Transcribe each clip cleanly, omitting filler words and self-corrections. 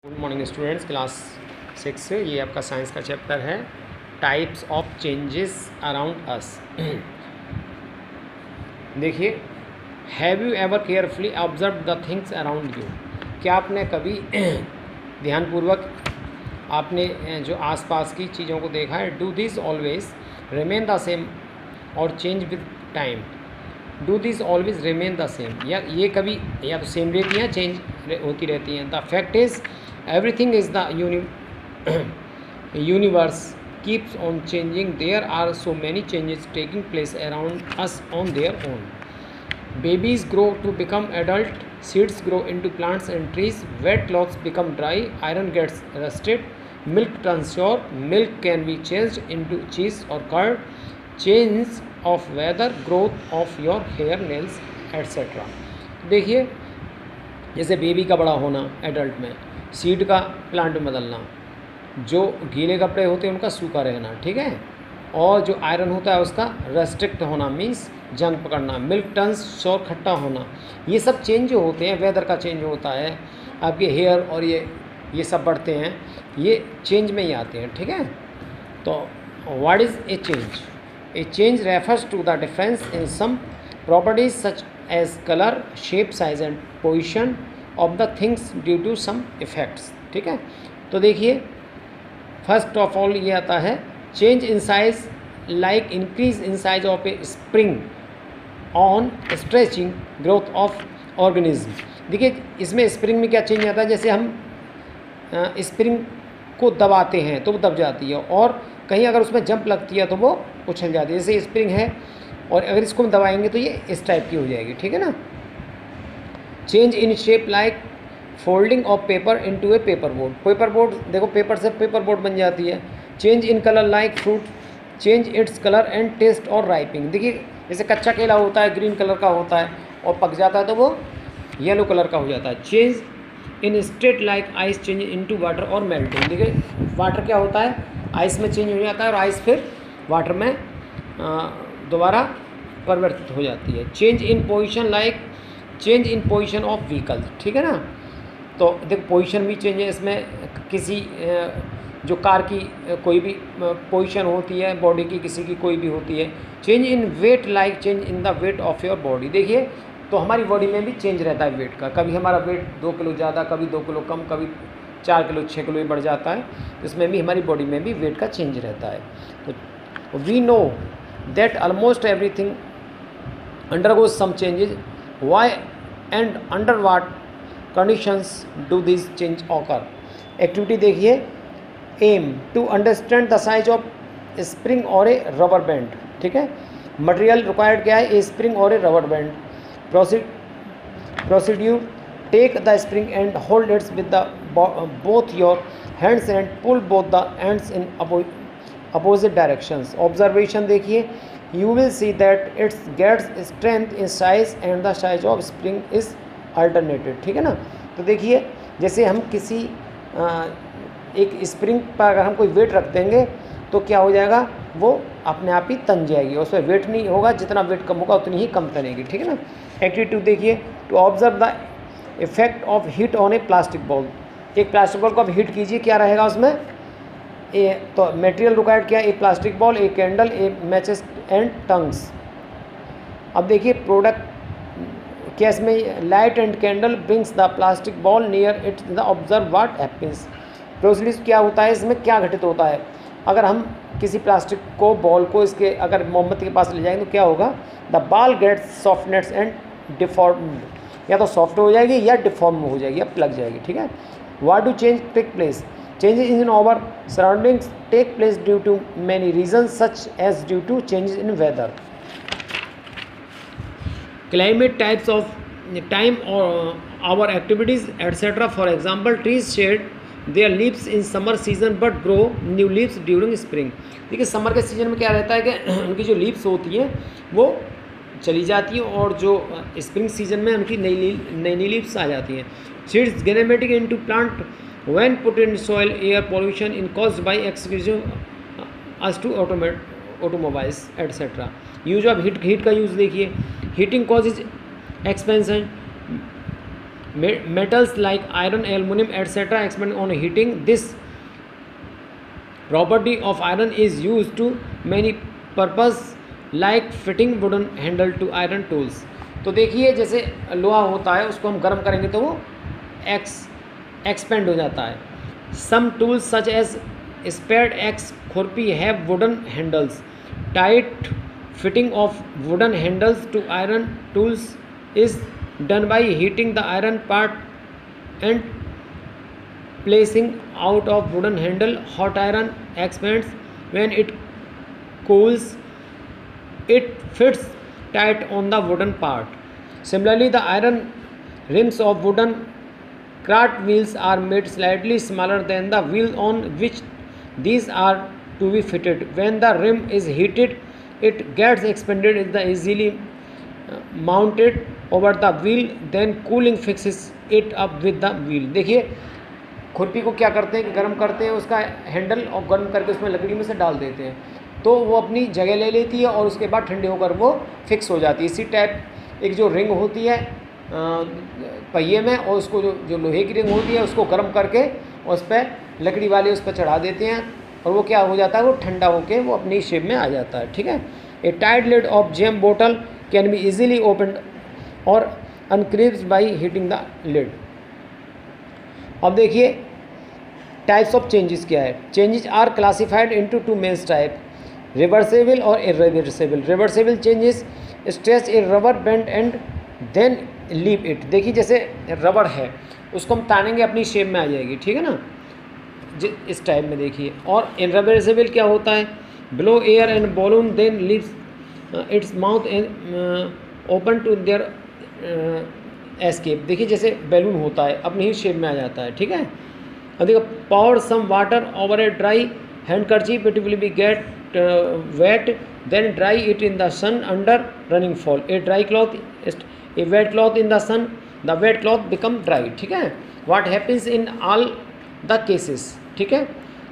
Good morning students, class 6 ये आपका science का चैप्टर है, types of changes around us. देखिए, have you ever carefully observe the things around you. क्या आपने कभी ध्यानपूर्वक आपने जो आसपास की चीज़ों को देखा है? Do this always remain the same और change with time. Do this always remain the same, या ये कभी या तो सेम रहती हैं, चेंज होती रहती हैं। The fact is everything is the universe keeps on changing. There are so many changes taking place around us on their own. Babies grow to become adult, seeds grow into plants and trees, wet clothes become dry, iron gets rusted, milk turns sour, milk can be changed into cheese or curd, change of weather, growth of your hair, nails, etc. देखिए, जैसे baby का बड़ा होना adult में, seed का plant में बदलना, जो गीले कपड़े होते हैं उनका सूखा रहना, ठीक है, और जो आयरन होता है उसका रेस्ट्रिक्ट होना मीन्स जंग पकड़ना, मिल्क टर्न्स सोर खट्टा होना, ये सब चेंज जो होते हैं, वेदर का चेंज होता है, आपके हेयर और ये सब बढ़ते हैं, ये चेंज में ही आते हैं, ठीक है। तो what is a change? A change refers to the difference in some properties such as colour, shape, size and position of the things due to some effects, ठीक है। तो देखिए, फर्स्ट ऑफ ऑल ये आता है change in size, like increase in size of A spring on stretching growth of organism. देखिए, इसमें spring में क्या चेंज आता है? जैसे हम स्प्रिंग को दबाते हैं तो वो दब जाती है, और कहीं अगर उसमें जंप लगती है तो वो उछल जाती है। जैसे स्प्रिंग है और अगर इसको हम दबाएंगे तो ये इस टाइप की हो जाएगी, ठीक है ना। Change in shape like folding of paper into a paper board. Paper board, देखो पेपर से पेपर बोर्ड बन जाती है। Change in colour like fruit, change its colour and taste और राइपिंग। देखिए, जैसे कच्चा केला होता है ग्रीन कलर का होता है और पक जाता है तो वो येलो कलर का हो जाता है। चेंज इन state like ice change into water और मेल्टिंग। देखिए, वाटर क्या होता है? आइस में चेंज हो जाता है और आइस फिर वाटर में दोबारा परिवर्तित हो जाती है। Change in position like change in position of vehicle, ठीक है ना। तो देखो, पोजीशन भी चेंज है इसमें, किसी जो कार की कोई भी पोजीशन होती है बॉडी की, किसी की कोई भी होती है। Change in weight like change in the weight of your body. देखिए, तो हमारी बॉडी में भी चेंज रहता है वेट का, कभी हमारा वेट 2 किलो ज़्यादा, कभी 2 किलो कम, कभी 4 किलो 6 किलो बढ़ जाता है। इसमें भी हमारी बॉडी में भी वेट का चेंज रहता है। तो we know that almost everything undergoes some changes. Why and under what conditions do these change occur? Activity देखिए, aim to understand the size of spring और ए रबर बैंड, ठीक है। मटेरियल रिक्वायर्ड क्या है? A spring और a rubber band. Procedure, take the spring and hold its with the both your hands and pull both the ends in opposite directions. Observation देखिए, you will see that it gets strength in size and the size of spring is alternated, ठीक है ना। तो देखिए, जैसे हम किसी एक स्प्रिंग पर अगर हम कोई वेट रख देंगे तो क्या हो जाएगा? वो अपने आप ही तन जाएगी, उसमें वेट नहीं होगा, जितना वेट कम होगा उतनी ही कम तनेगी, ठीक है ना। एक्टिविटी 2 देखिए, to observe the effect of heat on a plastic ball. एक प्लास्टिक बॉल को आप हीट कीजिए, क्या रहेगा उसमें? तो मटेरियल रिक्वायर्ड क्या है? एक प्लास्टिक बॉल, एक कैंडल, एक मैचेस एंड टंग्स। अब देखिए, प्रोडक्ट क्या इसमें? Light and candle brings the plastic ball near it the observe what happens. Procedure क्या होता है, इसमें क्या घटित होता है? अगर हम किसी प्लास्टिक को, बॉल को इसके अगर मोमबत्ती के पास ले जाएंगे तो क्या होगा? The ball gets softness and deformed, या तो सॉफ्ट हो जाएगी या डिफॉर्म हो जाएगी, या लग जाएगी, ठीक है। What do change take place? Changes in our surroundings take place due to many reasons, such as due to changes in weather. Climate, types of time or our activities, etc. For example, trees shed their leaves in summer season but grow new leaves during spring. देखिए, summer के season में क्या रहता है कि उनकी जो leaves होती हैं वो चली जाती हैं, और जो स्प्रिंग सीजन में उनकी नई लीव्स आ जाती हैं। Seeds germinating into plant when put in soil, air pollution in caused by exclusive us to automobiles etc. Use of heat का यूज़ देखिए, heating causes expansion metals like iron, aluminum, etc. expand on heating. This property of iron is used to many purpose like fitting wooden handle to iron tools. तो देखिए जैसे लोहा होता है उसको हम गर्म करेंगे तो वो एक्सपेंड हो जाता है. Some tools such as spade axe खुरपी have wooden handles. Tight fitting of wooden handles to iron tools is done by heating the iron part and placing out of wooden handle. Hot iron expands when it cools. It fits tight on the wooden part. Similarly, the iron rims of wooden cart wheels are made slightly smaller than the wheel on which these are to be fitted. When the rim is heated, it gets expanded in the easily mounted over the wheel, then cooling fixes it up with the wheel. देखिए खुरपी को क्या करते हैं कि गर्म करते हैं उसका हैंडल और गर्म करके उसमें लकड़ी में से डाल देते हैं तो वो अपनी जगह ले लेती है और उसके बाद ठंडे होकर वो फिक्स हो जाती है. इसी टाइप एक जो रिंग होती है पहिए में और उसको जो लोहे की रिंग होती है उसको गर्म करके उस पर लकड़ी वाले उस पर चढ़ा देते हैं और वो क्या हो जाता है वो ठंडा होकर वो अपनी शेप में आ जाता है. ठीक है. A tight lid of jam बोतल कैन बी इजीली ओपन और unscrews by heating the lid. अब देखिए टाइप्स ऑफ चेंजेस क्या है. Changes are classified into two main type, reversible और irreversible. Reversible changes stretch a rubber band and then leave it. देखिए जैसे rubber है उसको हम तानेंगे अपनी शेप में आ जाएगी. ठीक है ना, इस टाइप में देखिए. और इरिवर्सेबल क्या होता है, blow air and balloon then leaves its mouth open to there escape. देखिए जैसे बैलून होता है अपनी ही शेप में आ जाता है. ठीक है. अब देखो pour some water over a dry handkerchief it will be get wet then dry it in the sun under running fall. A dry cloth a wet cloth in the sun the wet cloth become dry. ठीक है. What happens in all the cases. ठीक है.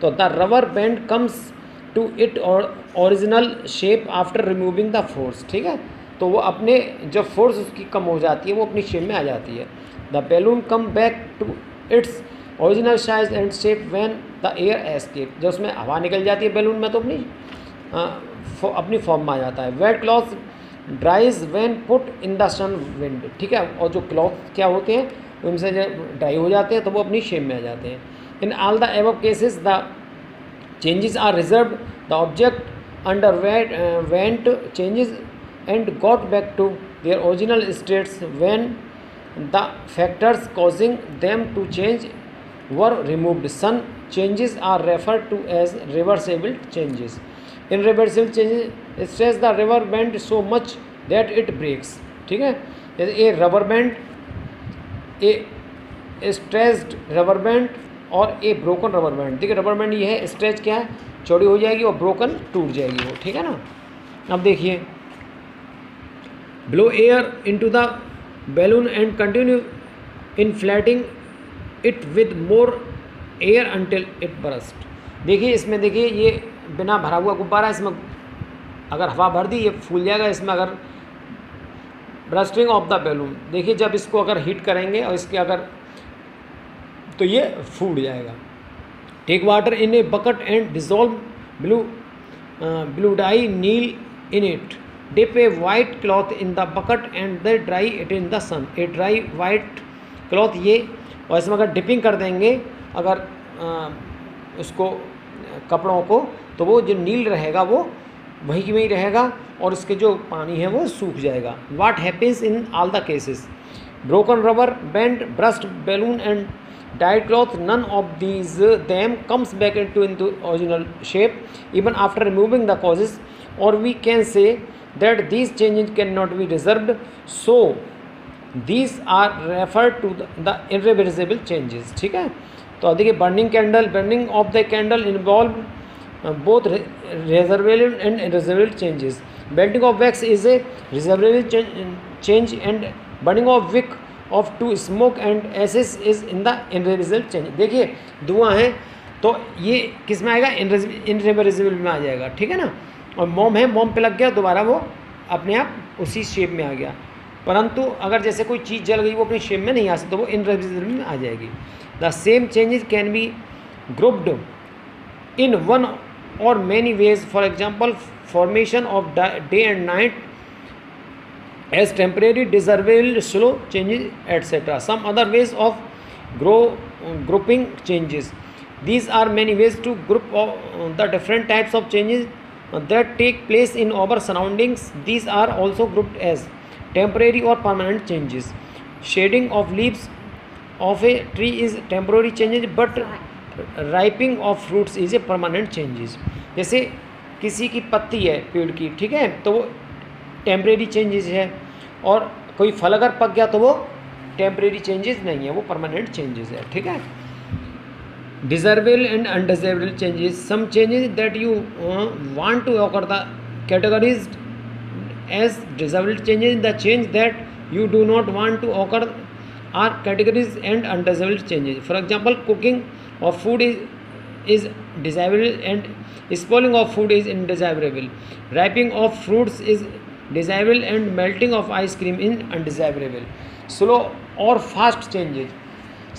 तो the rubber band comes to it original shape after removing the force. ठीक है. तो वो अपने जब फोर्स उसकी कम हो जाती है वो अपनी शेप में आ जाती है. The balloon come back to its original size and shape when the air escape. जब उसमें हवा निकल जाती है बैलून में तो अपनी फॉर्म में आ जाता है. Wet cloth dries when put in the sun wind. ठीक है. और जो क्लॉथ क्या होते हैं उनसे जब ड्राई हो जाते हैं तो वो अपनी शेप में आ जाते हैं. In all the above cases the changes are reserved. The object underwent changes and got back to their original states when the factors causing them to change were removed. Some changes are referred to as reversible changes. In reversible changes stretch the rubber band so much that it breaks. ठीक है. जैसे a rubber band, a stretched rubber band और a broken rubber band. देखिए rubber band ये है, stretch क्या है चौड़ी हो जाएगी और broken टूट जाएगी वो. ठीक है ना. अब देखिए blow air into the balloon and continue inflating it with more air until it burst. देखिए इसमें देखिए ये बिना भरा हुआ गुब्बारा, इसमें अगर हवा भर दी ये फूल जाएगा. इसमें अगर ब्रस्टिंग ऑफ द बैलून, देखिए जब इसको अगर हीट करेंगे और इसके अगर तो ये फूट जाएगा. Take water in a bucket and dissolve blue dye neel in it. Dip a white cloth in the bucket and then dry it in the sun. A dry white cloth ये, और इसमें अगर डिपिंग कर देंगे अगर उसको कपड़ों को तो वो जो नील रहेगा वो वहीं की वहीं रहेगा और इसके जो पानी है वो सूख जाएगा. What happens in all the cases? Broken rubber band, burst balloon and dyed cloth. None of these them comes back into original shape even after removing the causes, or we can say that these changes cannot be reserved, so these are referred to the irreversible changes. ठीक है. तो देखिए burning of the candle involve both reversible and irreversible changes. Melting of wax is a reversible change and burning of wick of to smoke and ashes is in the irreversible change. देखिए धुआं है तो ये किस में आएगा, इनरिवर्सिबल में आ जाएगा. ठीक है ना. और मोम है, मोम पे लग गया दोबारा वो अपने आप उसी शेप में आ गया. परंतु अगर जैसे कोई चीज़ जल गई वो अपनी शेप में नहीं आ सकती तो वो इरिवर्सिबल में आ जाएगी। The same changes can be grouped in one और many ways, for example formation of day and night as temporary, discernible, slow changes, etc. Some other ways of grouping changes. These are many ways to group the different types of changes that take place in our surroundings. These are also grouped as temporary or permanent changes. Shading of leaves of a tree is temporary changes, but ripening of fruits is a permanent changes. जैसे किसी की पत्ती है पेड़ की, ठीक है, तो वो टेम्परेरी चेंजेस है, और कोई फल अगर पक गया तो वो टेम्परेरी चेंजेस नहीं है, वो परमानेंट चेंजेस है, ठीक है। Desirable and undesirable changes, some changes that you want to occur the categories as desirable changes, the change that you do not want to occur are categories and undesirable changes. For example cooking of food is desirable and spoiling of food is undesirable. Ripening of fruits is desirable and melting of ice cream is undesirable. Slow or fast changes.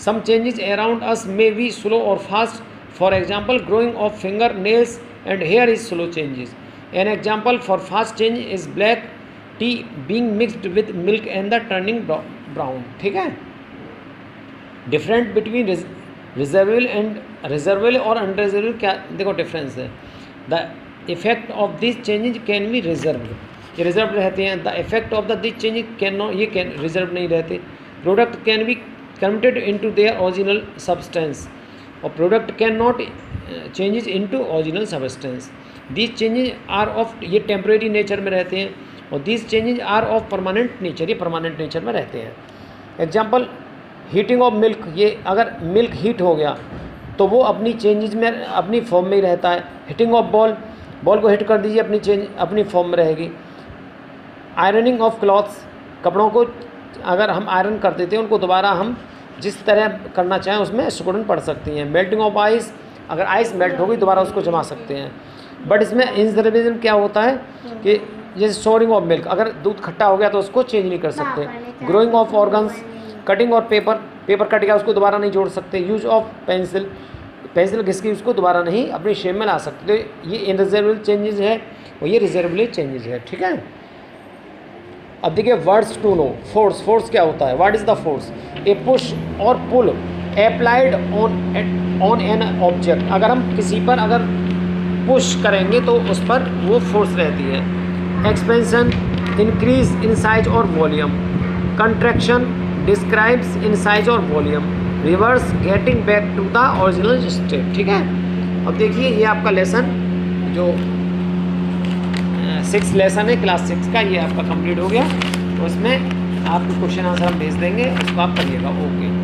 Some changes around us may be slow or fast. For example, growing of fingernails and hair is slow changes. An example for fast change is black tea being mixed with milk and the turning brown. ठीक है। Different between reversible and reversible और irreversible क्या देखो difference है। The effect of this changes can be reversed, ये reverse रहते हैं। The effect of the this changes can not, ये कैन रिजर्व नहीं रहते। Product can be converted into their original substance और product can not changes into original substance. This changes are of, ये temporary nature में रहते हैं, और this changes are of permanent nature, ये परमानेंट नेचर में रहते हैं। एग्जाम्पल हीटिंग ऑफ मिल्क, ये अगर मिल्क हीट हो गया तो वो अपनी चेंजेज में अपनी फॉर्म में ही रहता है। हीटिंग ऑफ बॉल, बॉल को हीट कर दीजिए अपनी चेंज अपनी फॉर्म में रहेगी। आयरनिंग ऑफ क्लॉथ्स, कपड़ों को अगर हम आयरन कर देते हैं उनको दोबारा हम जिस तरह करना चाहें उसमें सिकुड़न पड़ सकती हैं। मेल्टिंग ऑफ आइस, अगर आइस मेल्ट हो गई दोबारा उसको जमा सकते हैं। बट इसमें इंसर्विज्म क्या होता है कि जैसे सोरिंग ऑफ मिल्क, अगर दूध खट्टा हो गया तो उसको चेंज नहीं कर सकते। ग्रोइंग ऑफ ऑर्गन्स, कटिंग और पेपर, पेपर कट गया उसको दोबारा नहीं जोड़ सकते। यूज ऑफ पेंसिल, पेंसिल घिसकी उसको दोबारा नहीं अपनी शेप में ला सकते। तो ये इनरिजर्वेबल चेंजेस है और ये रिजर्वेबल चेंजेस है, ठीक है। अब देखिए words to know. Force, force क्या होता है? What is the force? A push और pull applied on an object, अगर हम किसी पर अगर पुश करेंगे तो उस पर वो फोर्स रहती है। एक्सपेंशन, इंक्रीज इन साइज और volume. Contraction, describes in size और volume. Reverse, getting back to the original state, ठीक है। अब देखिए ये आपका लेसन जो 6 लेसन है क्लास 6 का, ये आपका कंप्लीट हो गया। तो उसमें आपको क्वेश्चन आंसर हम भेज देंगे, उसको आप करिएगा। ओके।